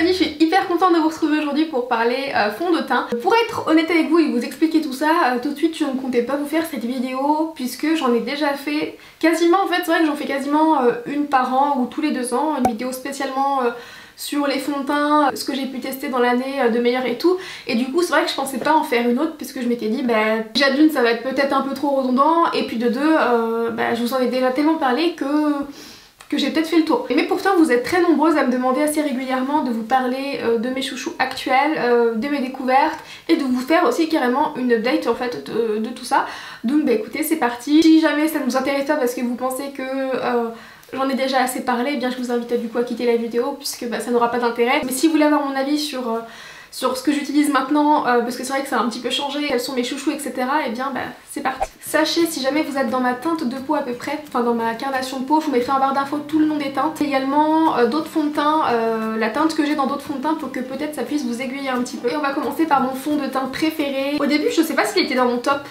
compagnie, je suis hyper contente de vous retrouver aujourd'hui pour parler fond de teint. Pour être honnête avec vous et vous expliquer tout ça, tout de suite je ne comptais pas vous faire cette vidéo puisque j'en ai déjà fait quasiment, en fait c'est vrai que j'en fais quasiment une par an ou tous les 2 ans, une vidéo spécialement sur les fonds de teint, ce que j'ai pu tester dans l'année de meilleur et tout. Et du coup c'est vrai que je pensais pas en faire une autre parce que je m'étais dit bah déjà d'une ça va être peut-être un peu trop redondant et puis de deux je vous en ai déjà tellement parlé que j'ai peut-être fait le tour. Mais pourtant vous êtes très nombreuses à me demander assez régulièrement de vous parler de mes chouchous actuels, de mes découvertes et de vous faire aussi carrément une update en fait de tout ça. Donc bah écoutez c'est parti. Si jamais ça ne vous intéresse pas parce que vous pensez que j'en ai déjà assez parlé, eh bien je vous invite du coup à quitter la vidéo puisque ça n'aura pas d'intérêt. Mais si vous voulez avoir mon avis sur ce que j'utilise maintenant, parce que c'est vrai que ça a un petit peu changé, quels sont mes chouchous etc, et bien c'est parti. Sachez, si jamais vous êtes dans ma teinte de peau à peu près, enfin dans ma carnation de peau, je vous mettrai en barre d'infos tout le nom des teintes. Et également d'autres fonds de teint, la teinte que j'ai dans d'autres fonds de teint pour que peut-être ça puisse vous aiguiller un petit peu. Et on va commencer par mon fond de teint préféré. Au début je sais pas s'il était dans mon top,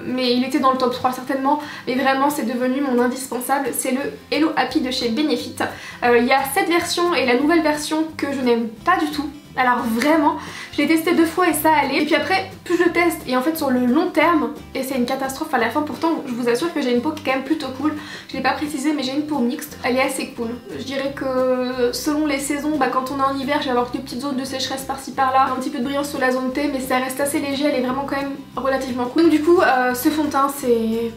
mais il était dans le top 3 certainement, mais vraiment c'est devenu mon indispensable, c'est le Hello Happy de chez Benefit. Il y a cette version et la nouvelle version que je n'aime pas du tout. Alors vraiment, je l'ai testé 2 fois et ça allait. Et puis après, plus je le teste et en fait sur le long terme, et c'est une catastrophe à la fin, pourtant je vous assure que j'ai une peau qui est quand même plutôt cool. Je l'ai pas précisé mais j'ai une peau mixte, elle est assez cool. Je dirais que selon les saisons, quand on est en hiver je vais avoir des petites zones de sécheresse par-ci par-là, un petit peu de brillance sur la zone T mais ça reste assez léger, elle est vraiment quand même relativement cool. Donc du coup ce fond de teint c'est...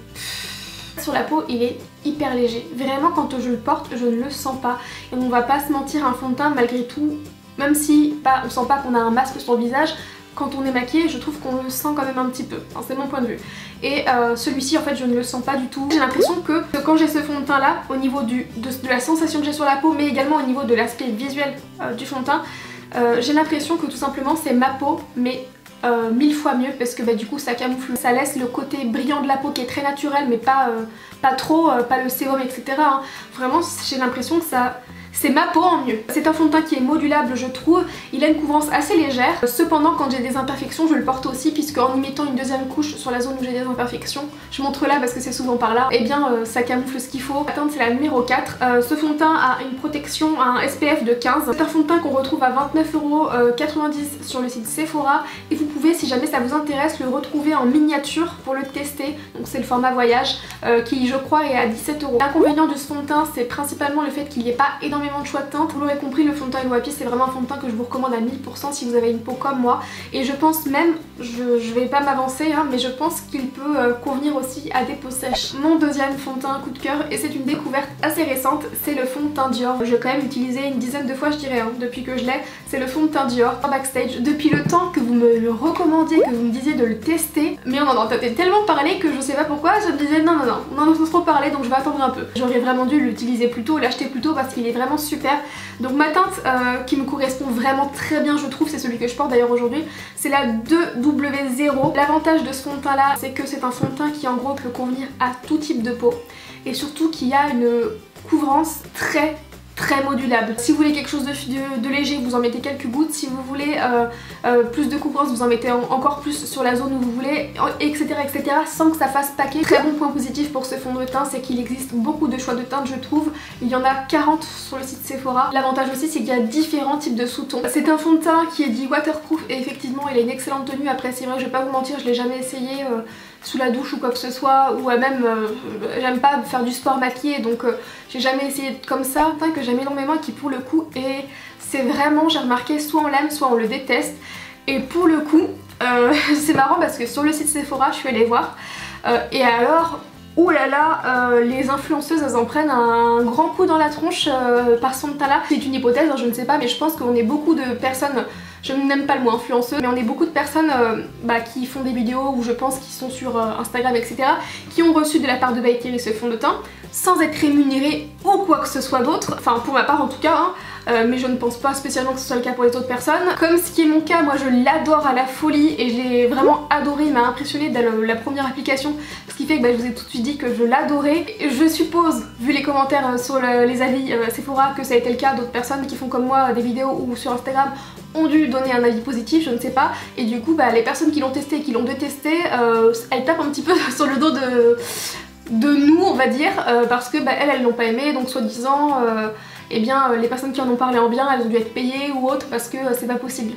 Sur la peau il est hyper léger. Vraiment quand je le porte je ne le sens pas. Et on va pas se mentir, un fond de teint malgré tout, même si on sent pas qu'on a un masque sur le visage, quand on est maquillé je trouve qu'on le sent quand même un petit peu, enfin, c'est mon point de vue. Et celui-ci en fait je ne le sens pas du tout. J'ai l'impression que quand j'ai ce fond de teint là, au niveau de la sensation que j'ai sur la peau mais également au niveau de l'aspect visuel du fond de teint, j'ai l'impression que tout simplement c'est ma peau mais 1000 fois mieux parce que du coup ça camoufle, ça laisse le côté brillant de la peau qui est très naturel mais pas trop, pas le sérum etc. Hein. Vraiment j'ai l'impression que ça... c'est ma peau en mieux. C'est un fond de teint qui est modulable je trouve, il a une couvrance assez légère. Cependant quand j'ai des imperfections je le porte aussi puisque en y mettant une deuxième couche sur la zone où j'ai des imperfections, je montre là parce que c'est souvent par là, et bien ça camoufle ce qu'il faut. La teinte c'est la numéro 4. Ce fond de teint a une protection, un SPF de 15. C'est un fond de teint qu'on retrouve à 29,90€ sur le site Sephora et vous pouvez si jamais ça vous intéresse le retrouver en miniature pour le tester. Donc c'est le format voyage qui je crois est à 17€. L'inconvénient de ce fond de teint c'est principalement le fait qu'il n'y ait pas énormément de choix de teinte. Vous l'aurez compris, le fond de teint Hello Happy c'est vraiment un fond de teint que je vous recommande à 1000% si vous avez une peau comme moi. Et je pense même, je vais pas m'avancer mais je pense qu'il peut convenir aussi à des peaux sèches. Mon deuxième fond de teint coup de cœur, et c'est une découverte assez récente, c'est le fond de teint Dior. Je l'ai quand même utilisé une dizaine de fois je dirais depuis que je l'ai. C'est le fond de teint Dior Backstage. Depuis le temps que vous me le recommandiez, que vous me disiez de le tester, mais on en entendait tellement parler que je sais pas pourquoi je me disais non on en entend trop parler donc je vais attendre un peu. J'aurais vraiment dû l'utiliser plus tôt, l'acheter plus tôt parce qu'il est vraiment super. Donc ma teinte qui me correspond vraiment très bien je trouve, c'est celui que je porte d'ailleurs aujourd'hui, c'est la 2W0. L'avantage de ce fond de teint là c'est que c'est un fond de teint qui en gros peut convenir à tout type de peau et surtout qui a une couvrance très modulable. Si vous voulez quelque chose de léger vous en mettez quelques gouttes, si vous voulez plus de couvrance vous en mettez encore plus sur la zone où vous voulez, etc sans que ça fasse paquet. Très bon point positif pour ce fond de teint c'est qu'il existe beaucoup de choix de teintes je trouve, il y en a 40 sur le site Sephora. L'avantage aussi c'est qu'il y a différents types de sous-tons. C'est un fond de teint qui est dit waterproof et effectivement il a une excellente tenue. Après c'est vrai je vais pas vous mentir, je l'ai jamais essayé sous la douche ou quoi que ce soit, ou même j'aime pas faire du sport maquillé donc j'ai jamais essayé comme ça. Un teint que j'aime énormément et qui pour le coup et c'est vraiment, j'ai remarqué, soit on l'aime soit on le déteste. Et pour le coup c'est marrant parce que sur le site Sephora je suis allée voir et alors ouh là là, les influenceuses elles en prennent un grand coup dans la tronche par ce fond de teint là. C'est une hypothèse je ne sais pas mais je pense qu'on est beaucoup de personnes, je n'aime pas le mot influenceuse, mais on est beaucoup de personnes qui font des vidéos ou je pense qui sont sur Instagram etc qui ont reçu de la part de By Thierry ce fond de teint sans être rémunérés ou quoi que ce soit d'autre, enfin pour ma part en tout cas mais je ne pense pas spécialement que ce soit le cas pour les autres personnes. Comme ce qui est mon cas, moi je l'adore à la folie et je l'ai vraiment adoré, il m'a impressionné dès la première application, ce qui fait que je vous ai tout de suite dit que je l'adorais. Je suppose, vu les commentaires sur les avis Sephora, que ça a été le cas d'autres personnes qui font comme moi des vidéos ou sur Instagram ont dû donner un avis positif, je ne sais pas, et du coup les personnes qui l'ont testé et qui l'ont détesté, elles tapent un petit peu sur le dos de nous on va dire, parce que elles l'ont pas aimé donc soi-disant eh bien les personnes qui en ont parlé en bien, elles ont dû être payées ou autre parce que c'est pas possible.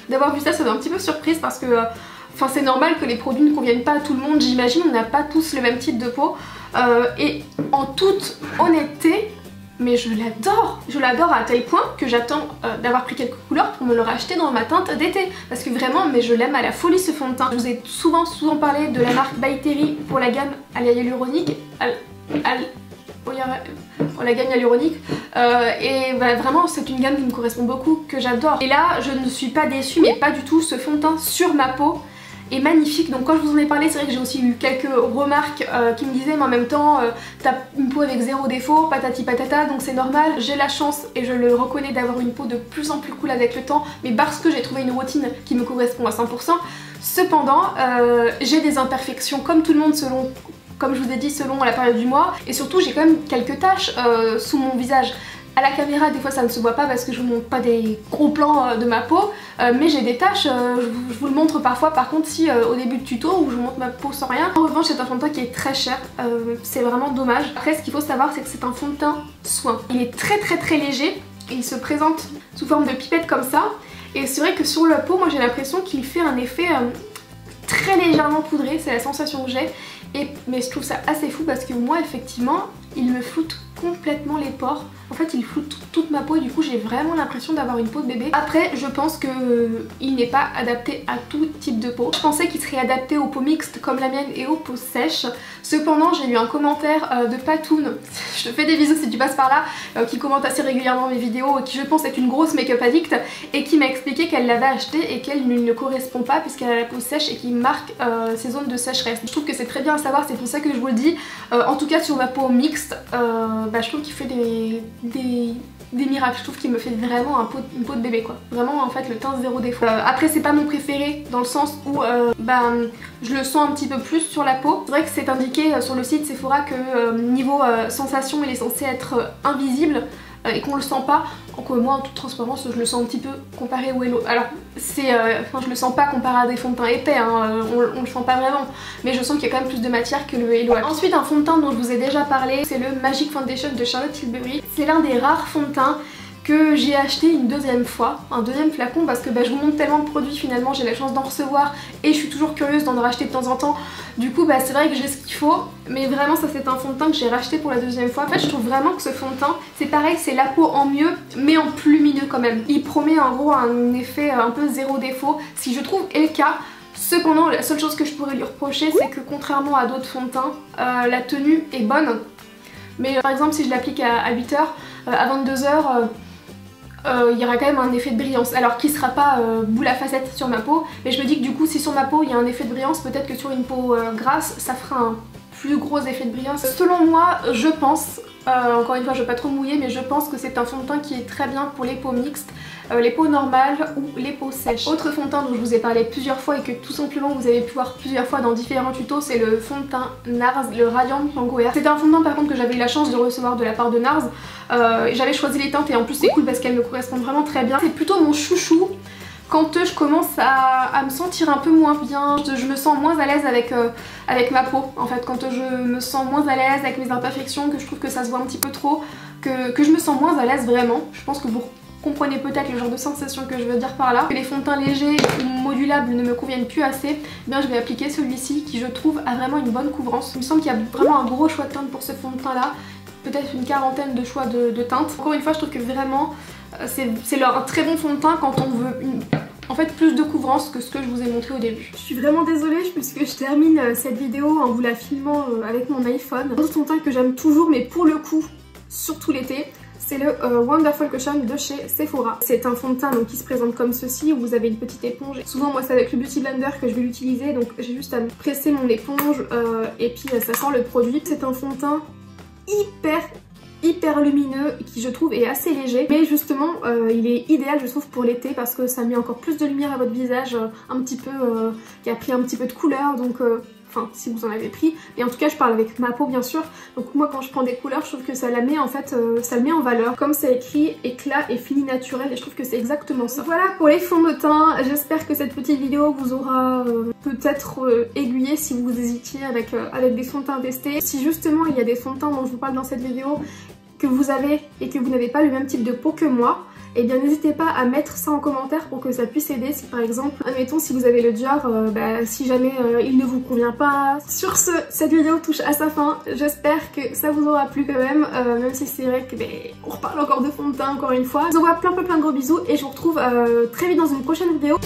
D'avoir vu ça, ça m'a un petit peu surprise parce que enfin c'est normal que les produits ne conviennent pas à tout le monde, j'imagine, on n'a pas tous le même type de peau. Et en toute honnêteté, mais je l'adore à tel point que j'attends d'avoir pris quelques couleurs pour me le racheter dans ma teinte d'été. Parce que vraiment, mais je l'aime à la folie ce fond de teint. Je vous ai souvent parlé de la marque By Terry pour la gamme hyaluronique. Pour la gamme hyaluronique et bah, vraiment c'est une gamme qui me correspond beaucoup, que j'adore. Et là je ne suis pas déçue, mais pas du tout. Ce fond de teint sur ma peau est magnifique. Donc quand je vous en ai parlé, c'est vrai que j'ai aussi eu quelques remarques qui me disaient mais en même temps t'as une peau avec zéro défaut, patati patata, donc c'est normal. J'ai la chance et je le reconnais d'avoir une peau de plus en plus cool avec le temps, mais parce que j'ai trouvé une routine qui me correspond à 100%. Cependant j'ai des imperfections comme tout le monde, selon, comme je vous ai dit, selon la période du mois, et surtout j'ai quand même quelques taches sous mon visage. À la caméra des fois ça ne se voit pas parce que je vous montre pas des gros plans de ma peau, mais j'ai des taches, je vous le montre parfois par contre si au début de tuto où je vous montre ma peau sans rien. En revanche c'est un fond de teint qui est très cher, c'est vraiment dommage. Après ce qu'il faut savoir c'est que c'est un fond de teint soin. Il est très léger et il se présente sous forme de pipette comme ça, et c'est vrai que sur la peau moi j'ai l'impression qu'il fait un effet très légèrement poudré, c'est la sensation que j'ai. Mais je trouve ça assez fou parce que moi effectivement il me floute complètement les pores. En fait il floute toute ma peau et du coup j'ai vraiment l'impression d'avoir une peau de bébé. Après je pense que il n'est pas adapté à tout type de peau. Je pensais qu'il serait adapté aux peaux mixtes comme la mienne et aux peaux sèches. Cependant j'ai eu un commentaire de Patoun, je te fais des bisous si tu passes par là, qui commente assez régulièrement mes vidéos, qui je pense est une grosse make-up addict, et qui m'a expliqué qu'elle l'avait acheté et qu'elle ne correspond pas puisqu'elle a la peau sèche et qui marque ses zones de sécheresse. Je trouve que c'est très bien à savoir, c'est pour ça que je vous le dis. En tout cas sur ma peau mixte, bah, je trouve qu'il fait des miracles. Je trouve qu'il me fait vraiment une peau de bébé quoi. Vraiment en fait le teint zéro défaut. Après c'est pas mon préféré dans le sens où bah, je le sens un petit peu plus sur la peau. C'est vrai que c'est indiqué sur le site Sephora que niveau sensation il est censé être invisible et qu'on le sent pas. Donc moi en toute transparence je le sens un petit peu comparé au Hello. Alors c'est enfin je le sens pas comparé à des fonds de teint épais, hein, on le sent pas vraiment, mais je sens qu'il y a quand même plus de matière que le Hello. Ensuite un fond de teint dont je vous ai déjà parlé, c'est le Magic Foundation de Charlotte Tilbury. C'est l'un des rares fonds de teint que j'ai acheté une deuxième fois, un deuxième flacon, parce que bah, je vous montre tellement de produits finalement, j'ai la chance d'en recevoir et je suis toujours curieuse d'en racheter de temps en temps. Du coup bah, c'est vrai que j'ai ce qu'il faut, mais vraiment ça c'est un fond de teint que j'ai racheté pour la deuxième fois. En fait je trouve vraiment que ce fond de teint c'est pareil, c'est la peau en mieux mais en plus lumineux quand même. Il promet en gros un effet un peu zéro défaut, si je trouve est le cas. Cependant la seule chose que je pourrais lui reprocher c'est que contrairement à d'autres fonds de teint, la tenue est bonne. Mais par exemple si je l'applique à 8h, à 22h, il y aura quand même un effet de brillance, alors qui sera pas boule à facettes sur ma peau, mais je me dis que du coup si sur ma peau il y a un effet de brillance, peut-être que sur une peau grasse ça fera un plus gros effet de brillance. Selon moi je pense, encore une fois je vais pas trop mouiller, mais je pense que c'est un fond de teint qui est très bien pour les peaux mixtes, les peaux normales ou les peaux sèches. Autre fond de teint dont je vous ai parlé plusieurs fois et que tout simplement vous avez pu voir plusieurs fois dans différents tutos, c'est le fond de teint NARS, le Radiant Mango Air. C'était un fond de teint par contre que j'avais eu la chance de recevoir de la part de NARS. J'avais choisi les teintes et en plus c'est cool parce qu'elles me correspondent vraiment très bien. C'est plutôt mon chouchou quand je commence à me sentir un peu moins bien, je me sens moins à l'aise avec ma peau en fait, quand je me sens moins à l'aise avec mes imperfections, que je trouve que ça se voit un petit peu trop, que je me sens moins à l'aise vraiment. Je pense que vous comprenez peut-être le genre de sensation que je veux dire par là. Que les fonds de teint légers ou modulables ne me conviennent plus assez, eh bien je vais appliquer celui-ci qui je trouve a vraiment une bonne couvrance. Il me semble qu'il y a vraiment un gros choix de teinte pour ce fond de teint là, peut-être une quarantaine de choix de teintes. Encore une fois je trouve que vraiment c'est un très bon fond de teint quand on veut en fait plus de couvrance que ce que je vous ai montré au début. Je suis vraiment désolée puisque je termine cette vidéo en vous la filmant avec mon iPhone. Un autre fond de teint que j'aime toujours mais pour le coup surtout l'été, c'est le Wonderful Cushion de chez Sephora. C'est un fond de teint donc, qui se présente comme ceci, où vous avez une petite éponge. Souvent moi c'est avec le Beauty Blender que je vais l'utiliser, donc j'ai juste à presser mon éponge et puis ça sort le produit. C'est un fond de teint hyper lumineux qui je trouve est assez léger, mais justement il est idéal je trouve pour l'été parce que ça met encore plus de lumière à votre visage, un petit peu qui a pris un petit peu de couleur, donc enfin si vous en avez pris, et en tout cas je parle avec ma peau bien sûr, donc moi quand je prends des couleurs je trouve que ça la met en fait, ça le met en valeur, comme c'est écrit éclat et fini naturel, et je trouve que c'est exactement ça. Voilà pour les fonds de teint, j'espère que cette petite vidéo vous aura peut-être aiguillé si vous hésitiez avec des fonds de teint testés. Si justement il y a des fonds de teint dont je vous parle dans cette vidéo que vous avez et que vous n'avez pas le même type de peau que moi, et bien n'hésitez pas à mettre ça en commentaire pour que ça puisse aider. Si par exemple, admettons si vous avez le Dior, si jamais il ne vous convient pas. Sur ce, cette vidéo touche à sa fin. J'espère que ça vous aura plu quand même, même si c'est vrai que on reparle encore de fond de teint encore une fois. Je vous envoie plein de gros bisous et je vous retrouve très vite dans une prochaine vidéo.